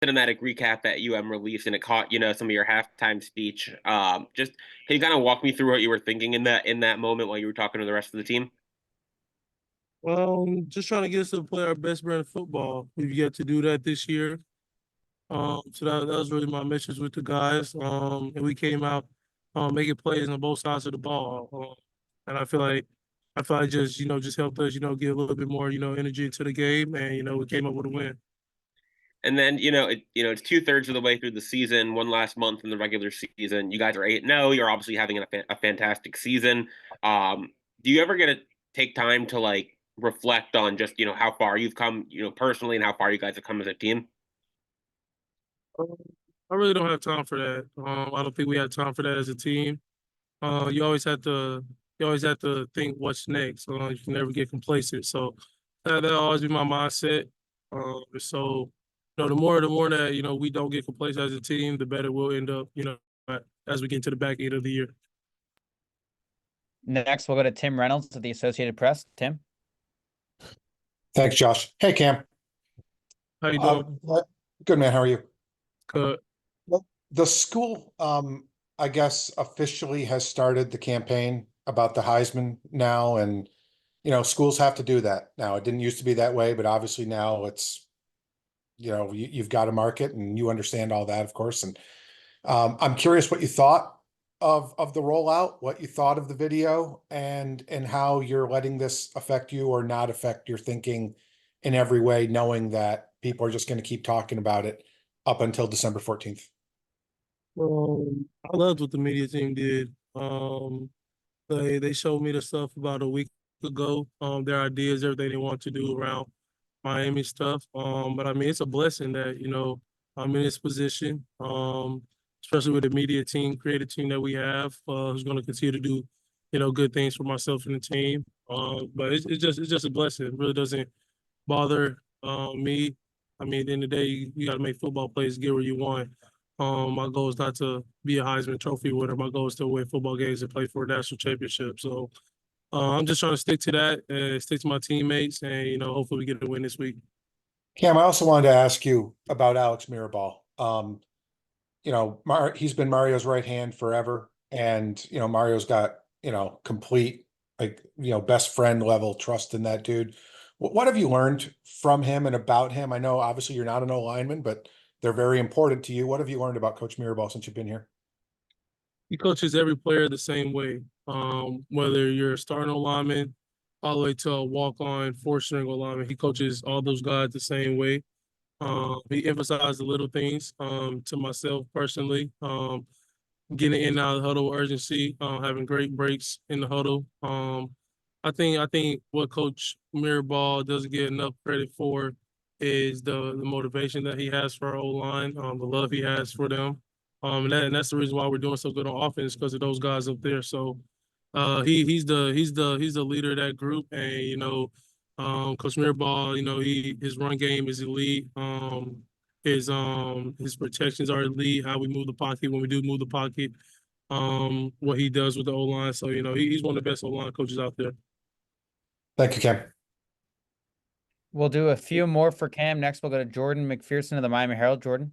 cinematic recap that released, and it caught some of your halftime speech. Just can you kind of walk me through what you were thinking in that moment while you were talking to the rest of the team? Just trying to get us to play our best brand of football. We've yet to do that this year. So that was really my message with the guys. And we came out making plays on both sides of the ball. And I feel like just helped us, get a little bit more, energy into the game, and we came up with a win. And then it's 2/3 of the way through the season, one last month in the regular season. You guys are 8-0. You're obviously having a fantastic season. Do you ever get to take time to like reflect on just how far you've come, personally, and how far you guys have come as a team? Um, I really don't have time for that. I don't think we have time for that as a team. You always have to think what's next. You can never get complacent. So that'll always be my mindset. So the more that we don't get complacent as a team, the better we'll end up. As we get to the back end of the year. Next, we'll go to Tim Reynolds of the Associated Press. Tim. Thanks, Josh. Hey, Cam. How you doing? Good, man. How are you? Good. Well, the school, I guess, officially has started the campaign about the Heisman now, and schools have to do that now. It didn't used to be that way, but obviously now it's, you've got a market, and you understand all that, of course. And I'm curious what you thought of the rollout, what you thought of the video, and how you're letting this affect you or not affect your thinking in every way, knowing that people are just going to keep talking about it up until December 14th. I loved what the media team did. They showed me the stuff about a week ago. Their ideas, everything they want to do around Miami stuff. But I mean, it's a blessing that I'm in this position. Especially with the media team, creative team that we have, who's going to continue to do good things for myself and the team. But it's just a blessing. It really doesn't bother me. I mean, at the end of the day, you got to make football plays, get where you want. My goal is not to be a Heisman Trophy winner. My goal is to win football games and play for a national championship. So I'm just trying to stick to that and stick to my teammates, and hopefully we get a win this week. Cam, I also wanted to ask you about Alex Mirabal. He's been Mario's right hand forever, and Mario's got complete best friend level trust in that dude. What have you learned from him and about him? I know obviously you're not an O-lineman, but they're very important to you. What have you learned about Coach Mirabal since you've been here? He coaches every player the same way. Whether you're a starting lineman all the way to a walk-on, four-string lineman, he coaches all those guys the same way. He emphasized the little things to myself personally. Getting in and out of the huddle with urgency, having great breaks in the huddle. I think what Coach Mirabal doesn't get enough credit for is the motivation that he has for our O-line, the love he has for them. And that's the reason why we're doing so good on offense, because of those guys up there. So he's the leader of that group, and Coach Mirabal, his run game is elite. His protections are elite. How we move the pocket when we do move the pocket. What he does with the O line. So he's one of the best O line coaches out there. Thank you, Cam. We'll do a few more for Cam. Next, we'll go to Jordan McPherson of the Miami Herald. Jordan.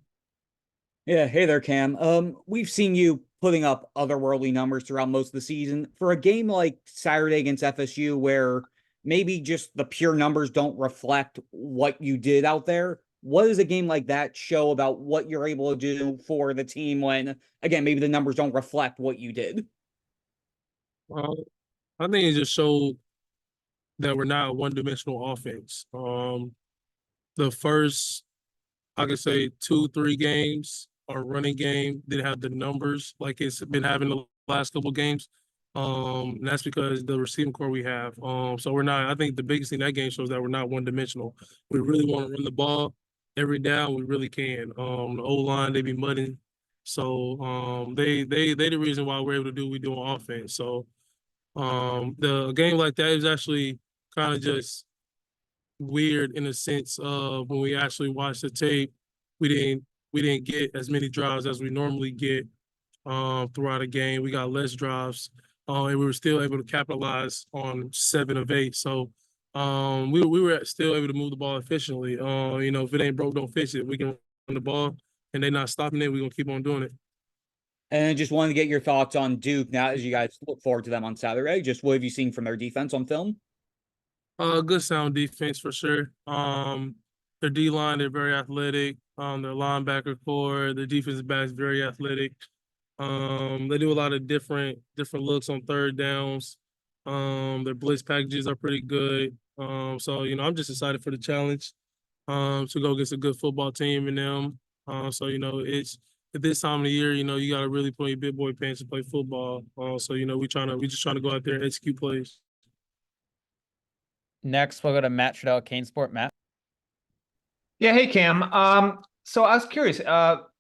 Yeah, hey there, Cam. We've seen you putting up otherworldly numbers throughout most of the season. For a game like Saturday against FSU, where maybe just the pure numbers don't reflect what you did out there, what does a game like that show about what you're able to do for the team when, again, maybe the numbers don't reflect what you did? I think it just showed that we're not a one-dimensional offense. The first, I could say, 2-3 games, our running game didn't have the numbers like it's been having the last couple of games. And that's because the receiving core we have. So we're not. I think the biggest thing that game shows that we're not one-dimensional. We really want to run the ball every down. We really can. The O-line, they be mudding. So they the reason why we're able to do what we do on offense. So the game like that is actually kind of just weird in a sense of when we actually watched the tape, we didn't get as many drives as we normally get throughout a game. We got less drives, and we were still able to capitalize on 7 of 8. So we were still able to move the ball efficiently. If it ain't broke, don't fix it. We can the ball and they're not stopping it, we're gonna keep on doing it. And just wanted to get your thoughts on Duke now as you guys look forward to them on Saturday. Just what have you seen from their defense on film? Good sound defense for sure. Their D line, they're very athletic. Their linebacker core, their defensive backs very athletic. They do a lot of different looks on third downs. Their blitz packages are pretty good. So I'm just excited for the challenge. To go against a good football team in them. So it's at this time of the year, you gotta really put your big boy pants to play football. So we just trying to go out there and execute plays. Next, we'll go to Matt Trudell at Kane Sport. Matt. Yeah, hey Cam. So I was curious,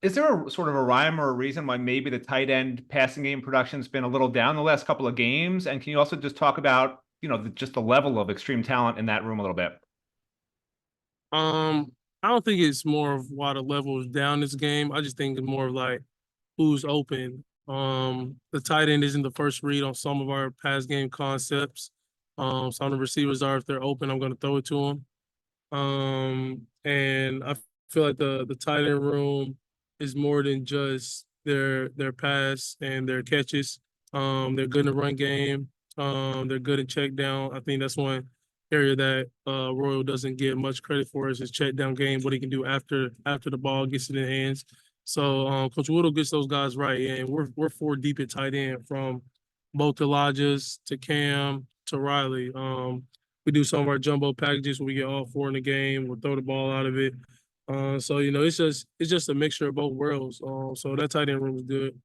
is there a sort of a rhyme or a reason why maybe the tight end passing game production's been a little down the last couple of games? And can you also just talk about, just the level of extreme talent in that room a little bit? I don't think it's more of why the level is down this game. I just think it's more of like who's open. The tight end isn't the first read on some of our pass game concepts. Some of the receivers are, if they're open, I'm going to throw it to them. And I feel like the tight end room is more than just their pass and their catches. They're good in the run game. They're good in check down. I think that's one area that Royal doesn't get much credit for is his check down game, what he can do after the ball gets in the hands. So Coach Woodle gets those guys right, and we're four deep at tight end from both Elijah's to Cam to Riley. We do some of our jumbo packages where we get all four in the game. We'll throw the ball out of it. So it's just a mixture of both worlds. So that tight end room is good.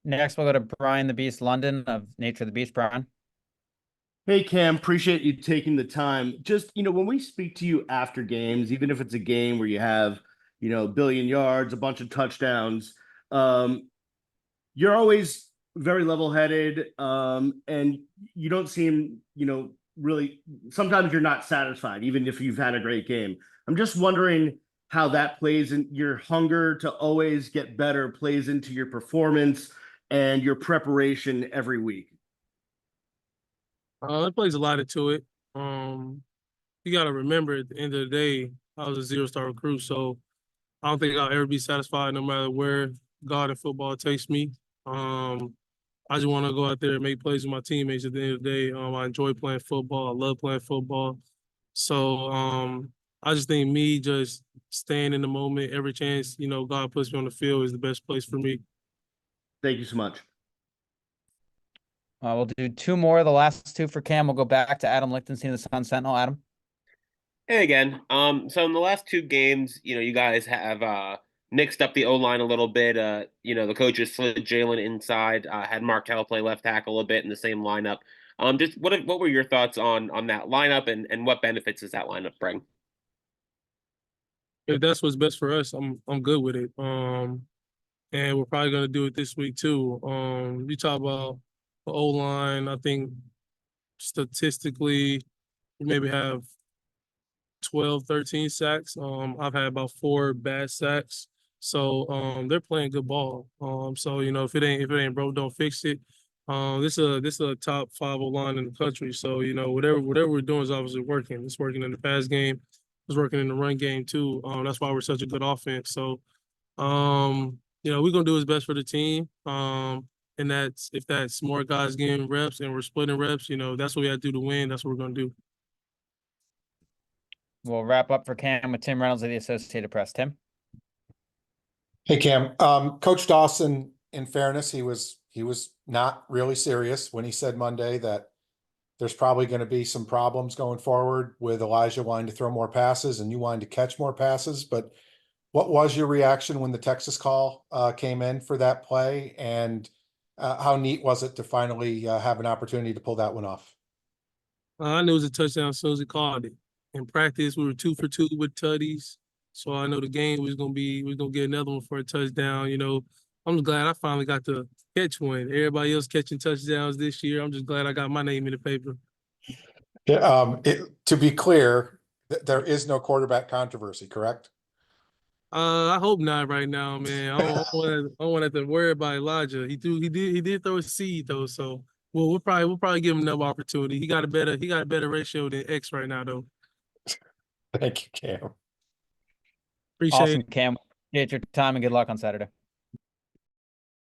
Next, we'll go to Brian the Beast London of Nature of the Beast. Brian. Hey, Cam, appreciate you taking the time. Just, when we speak to you after games, even if it's a game where you have, a billion yards, a bunch of touchdowns, you're always very level-headed, and you don't seem, really, sometimes you're not satisfied, even if you've had a great game. I'm just wondering how that plays in your hunger to always get better, plays into your performance and your preparation every week. It plays a lot into it. You got to remember at the end of the day, I was a 0-star recruit, so I don't think I'll ever be satisfied no matter where God and football takes me. I just want to go out there and make plays with my teammates at the end of the day. I enjoy playing football. I love playing football. So I just think me just staying in the moment, every chance, God puts me on the field is the best place for me. Thank you so much. We'll do two more. The last two for Cam. We'll go back to Adam Lichtenstein of the Sun Sentinel. Adam. Hey again. So in the last two games, you guys have mixed up the O-line a little bit. The coaches slid Jalen inside, had Markel play left tackle a bit in the same lineup. Just what were your thoughts on that lineup and what benefits does that lineup bring? If that's what's best for us, I'm good with it. And we're probably gonna do it this week too. You talk about the O-line, I think statistically we maybe have 12, 13 sacks. I've had about 4 bad sacks. So they're playing good ball. So if it ain't broke, don't fix it. This is a top 5 O-line in the country. So whatever we're doing is obviously working. It's working in the pass game. It's working in the run game too. That's why we're such a good offense. So we're gonna do what's best for the team. And if that's more guys getting reps and we're splitting reps, that's what we have to do to win. That's what we're gonna do. We'll wrap up for Cam with Tim Reynolds of the Associated Press. Tim. Hey, Cam. Coach Dawson, in fairness, he was not really serious when he said Monday that there's probably going to be some problems going forward with Elijah wanting to throw more passes and you wanting to catch more passes. But what was your reaction when the Texas call came in for that play? And how neat was it to finally have an opportunity to pull that one off? I knew it was a touchdown as soon as he called it. In practice, we were 2 for 2 with tutties. So I know the game we're gonna get another one for a touchdown. I'm just glad I finally got to catch one. Everybody else catching touchdowns this year. I'm just glad I got my name in the paper. Yeah, to be clear, there is no quarterback controversy, correct? I hope not right now, man. I don't want to have to worry about Elijah. He did throw a seed though, so we'll probably give him another opportunity. He got a better ratio than X right now though. Thank you, Cam. Appreciate Awesome, it. Cam. Appreciate your time and good luck on Saturday.